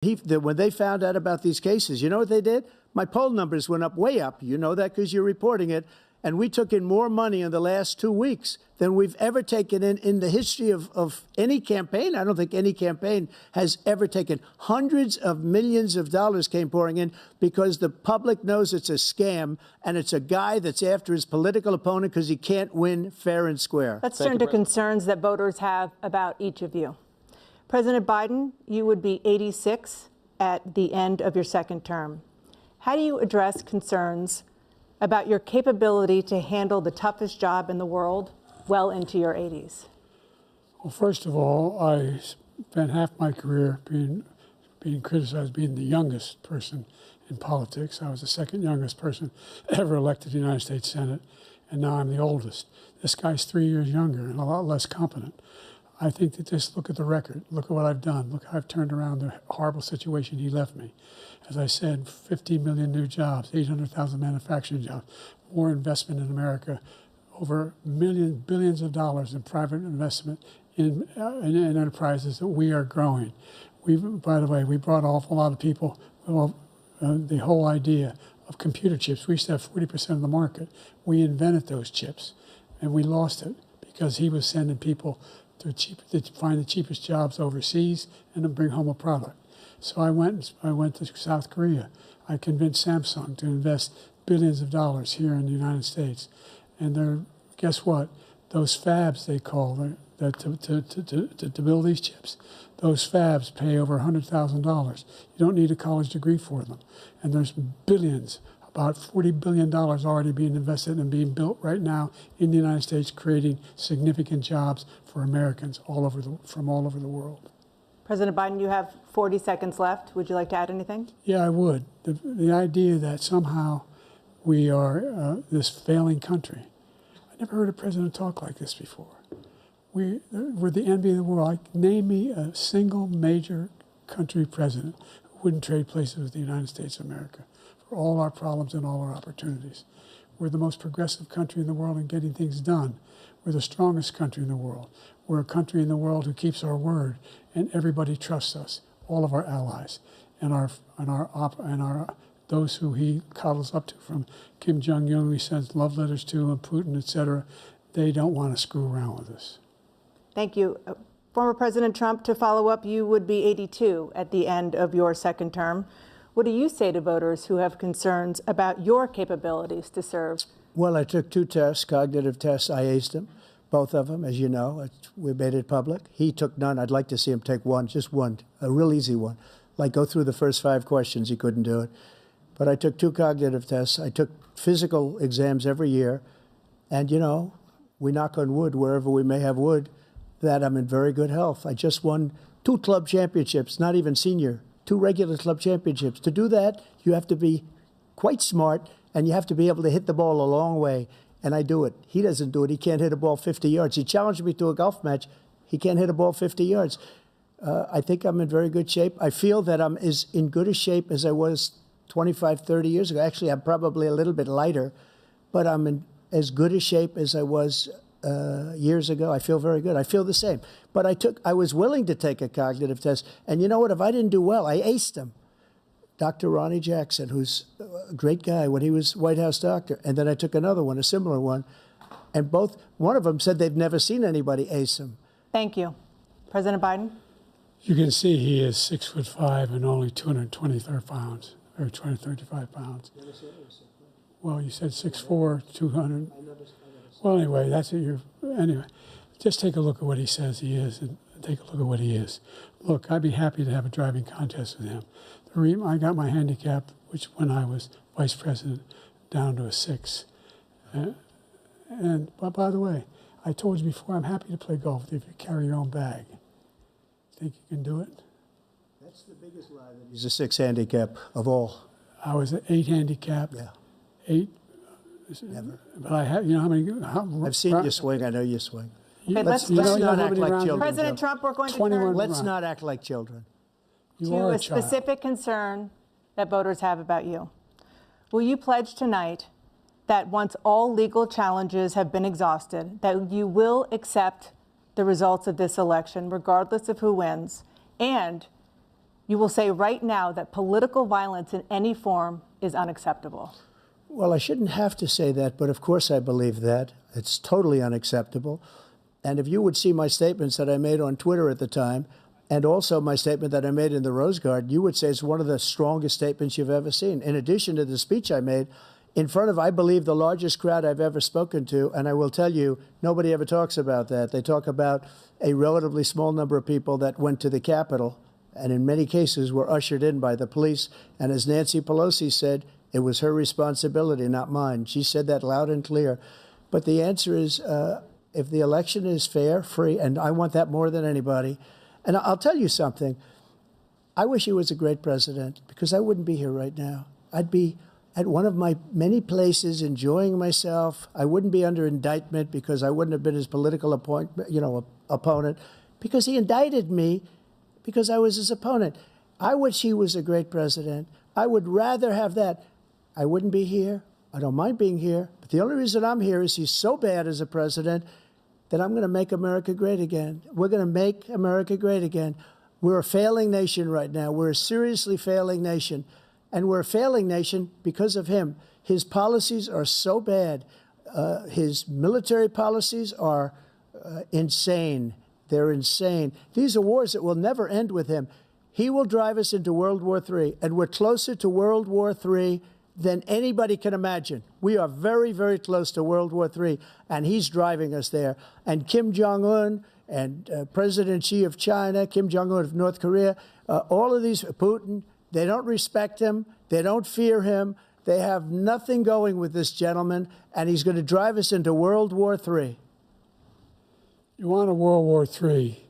When they found out about these cases, you know what they did? My poll numbers went up, way up. You know that because you're reporting it. And we took in more money in the last 2 weeks than we've ever taken in the history of any campaign. I don't think any campaign has ever taken. Hundreds of millions of dollars came pouring in because the public knows it's a scam, and it's a guy that's after his political opponent because he can't win fair and square. Let's turn to concerns that voters have about each of you. President Biden, you would be 86 at the end of your second term. How do you address concerns about your capability to handle the toughest job in the world well into your 80s? Well, first of all, I spent half my career being criticized being the youngest person in politics. I was the second youngest person ever elected to the United States Senate, and now I'm the oldest. This guy's 3 years younger and a lot less competent. I think that just look at the record. Look at what I've done. Look how I've turned around the horrible situation he left me. As I said, 15 million new jobs, 800,000 manufacturing jobs, more investment in America, over billions of dollars in private investment in enterprises that we are growing. By the way, we brought an awful lot of people. The whole idea of computer chips, we used to have 40% of the market. We invented those chips, and we lost it because he was sending people to find the cheapest jobs overseas and to bring home a product. So I went to South Korea. I convinced Samsung to invest billions of dollars here in the United States. And guess what? Those fabs, they call to build these chips, those fabs pay over $100,000. You don't need a college degree for them. And there's billions, about $40 billion already being invested and being built right now in the United States, creating significant jobs for Americans from all over the world. President Biden, you have 40 seconds left. Would you like to add anything? Yeah, I would. The idea that somehow we are this failing country. I never heard a president talk like this before. We're the envy of the world. Name me a single major country president who wouldn't trade places with the United States of America for all our problems and all our opportunities. We're the most progressive country in the world in getting things done. We're the strongest country in the world. We're a country in the world who keeps our word, and everybody trusts us, all of our allies, and those who he coddles up to, from Kim Jong-un, who he sends love letters to, and Putin, etc. They don't want to screw around with us. Thank you. Former President Trump, to follow up, you would be 82 at the end of your second term. What do you say to voters who have concerns about your capabilities to serve? Well, I took 2 tests, cognitive tests. I aced them, both of them, as you know. We made it public. He took none. I'd like to see him take one, just one, a real easy one. Like go through the first 5 questions. He couldn't do it. But I took 2 cognitive tests. I took physical exams every year. And, you know, we knock on wood wherever we may have wood, that I'm in very good health. I just won 2 club championships, not even senior, 2 regular club championships. To do that, you have to be quite smart, and you have to be able to hit the ball a long way. And I do it. He doesn't do it. He can't hit a ball 50 yards. He challenged me to a golf match. He can't hit a ball 50 yards. I think I'm in very good shape. I feel that I'm as in good a shape as I was 25, 30 years ago. Actually, I'm probably a little bit lighter, but I'm in as good a shape as I was years ago. I feel very good. I feel the same. But I was willing to take a cognitive test. And you know what? If I didn't do well, I aced them. Dr. Ronnie Jackson, who's a great guy when he was White House doctor. And then I took another one, a similar one. And one of them said they've never seen anybody ace him. Thank you. President Biden? You can see he is 6'5" and only 223 pounds, or 235 pounds. Well, you said 6'4", 200. Well, anyway, that's what anyway, just take a look at what he says he is, and take a look at what he is. Look, I'd be happy to have a driving contest with him. I got my handicap, which when I was vice president, down to a 6. But by the way, I told you before, I'm happy to play golf with you if you carry your own bag. Think you can do it? That's the biggest lie. He's a 6 handicap of all. I was an 8 handicap. Yeah. 8. Never. But I have, you know how many? I've seen you swing. I know you swing. Okay, let's not act like children. President Trump, we're going to turn. Let's not act like children. To a specific concern that voters have about you. Will you pledge tonight that once all legal challenges have been exhausted, that you will accept the results of this election, regardless of who wins, and You will say right now that political violence in any form is unacceptable. Well, I shouldn't have to say that, but of course I believe that. It's totally unacceptable. And if you would see my statements that I made on Twitter at the time, and also my statement that I made in the Rose Garden, you would say it's one of the strongest statements you've ever seen. In addition to the speech I made in front of, I believe, the largest crowd I've ever spoken to, and I will tell you, nobody ever talks about that. They talk about a relatively small number of people that went to the Capitol, and in many cases were ushered in by the police. And as Nancy Pelosi said, it was her responsibility, not mine. She said that loud and clear. But the answer is, if the election is fair, free, and I want that more than anybody. And I'll tell you something. I wish he was a great president, because I wouldn't be here right now. I'd be at one of my many places enjoying myself. I wouldn't be under indictment because I wouldn't have been his political opponent, because he indicted me because I was his opponent. I wish he was a great president. I would rather have that. I wouldn't be here. I don't mind being here. But the only reason I'm here is he's so bad as a president that I'm going to make America great again. We're going to make America great again. We're a failing nation right now. We're a seriously failing nation. And we're a failing nation because of him. His policies are so bad. His military policies are insane. They're insane. These are wars that will never end with him. He will drive us into World War III, and we're closer to World War III than anybody can imagine. We are very, very close to World War III, and he's driving us there. And Kim Jong-un and President Xi of China, Kim Jong-un of North Korea, all of these, Putin, they don't respect him. They don't fear him. They have nothing going with this gentleman, and he's going to drive us into World War III. You want a World War III,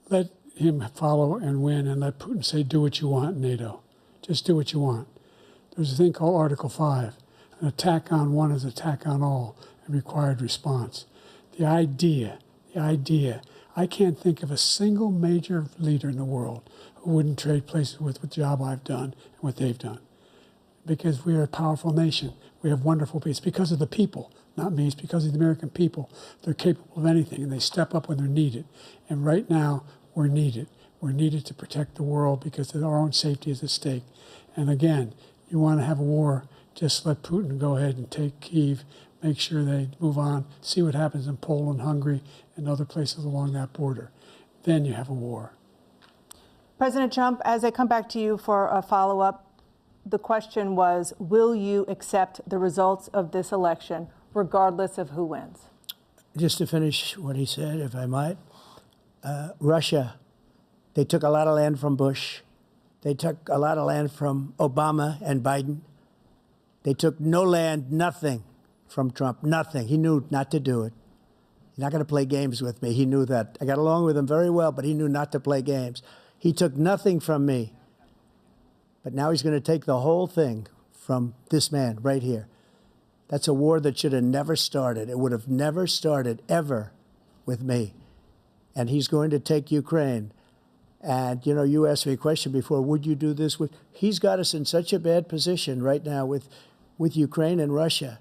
let him follow and win, and let Putin say, do what you want, NATO. Just do what you want. There's a thing called Article 5. An attack on one is an attack on all, and required response. The idea, I can't think of a single major leader in the world who wouldn't trade places with the job I've done and what they've done. Because we are a powerful nation. We have wonderful people. It's because of the people, not me. It's because of the American people. They're capable of anything, and they step up when they're needed. And right now, we're needed. We're needed to protect the world because our own safety is at stake. And again, you want to have a war, just let Putin go ahead and take Kyiv, make sure they move on, see what happens in Poland, Hungary, and other places along that border. Then you have a war. President Trump, as I come back to you for a follow-up, the question was, will you accept the results of this election, regardless of who wins? Just to finish what he said, if I might, Russia, they took a lot of land from Bush. They took a lot of land from Obama and Biden. They took no land, nothing from Trump, nothing. He knew not to do it. He's not going to play games with me. He knew that. I got along with him very well, but he knew not to play games. He took nothing from me. But now he's going to take the whole thing from this man right here. That's a war that should have never started. It would have never started, ever, with me. And he's going to take Ukraine. And, you know, you asked me a question before, would you do this? He's got us in such a bad position right now with Ukraine and Russia,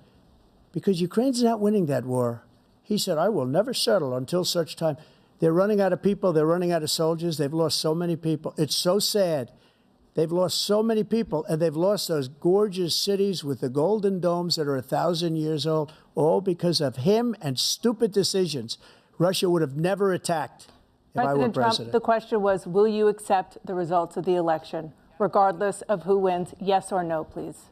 because Ukraine's not winning that war. He said, I will never settle until such time. They're running out of people. They're running out of soldiers. They've lost so many people. It's so sad. They've lost so many people, and they've lost those gorgeous cities with the golden domes that are 1,000 years old, all because of him and stupid decisions. Russia would have never attacked if I were president. President Trump, the question was, will you accept the results of the election, regardless of who wins? Yes or no, please.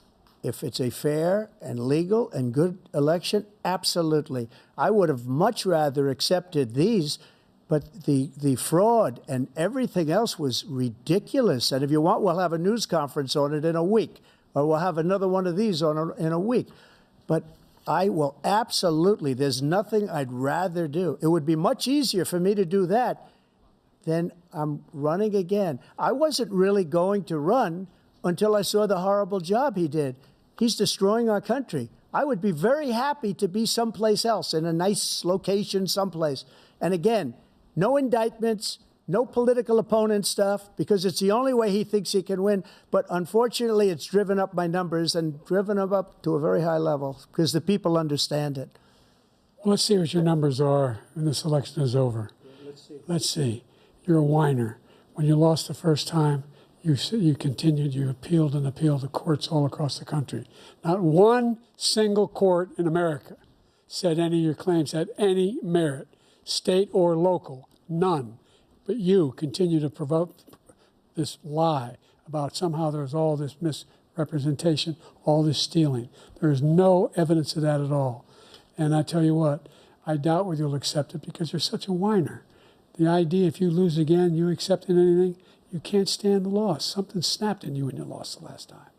If it's a fair and legal and good election, absolutely. I would have much rather accepted these, but the fraud and everything else was ridiculous. And if you want, we'll have a news conference on it in a week, or we'll have another one of these in a week. But I will absolutely, there's nothing I'd rather do. It would be much easier for me to do that than I'm running again. I wasn't really going to run until I saw the horrible job he did. He's destroying our country. I would be very happy to be someplace else, in a nice location someplace. And again, no indictments, no political opponent stuff, because it's the only way he thinks he can win. But unfortunately, it's driven up my numbers and driven them up to a very high level because the people understand it. Well, let's see what your numbers are when this election is over. Let's see. Let's see. You're a whiner. When you lost the first time, You continued, you appealed and appealed to courts all across the country. Not one single court in America said any of your claims had any merit, state or local, none. But you continue to provoke this lie about somehow there's all this misrepresentation, all this stealing. There is no evidence of that at all. And I tell you what, I doubt whether you'll accept it because you're such a whiner. The idea if you lose again, you accepting anything, you can't stand the loss. Something snapped in you when you lost the last time.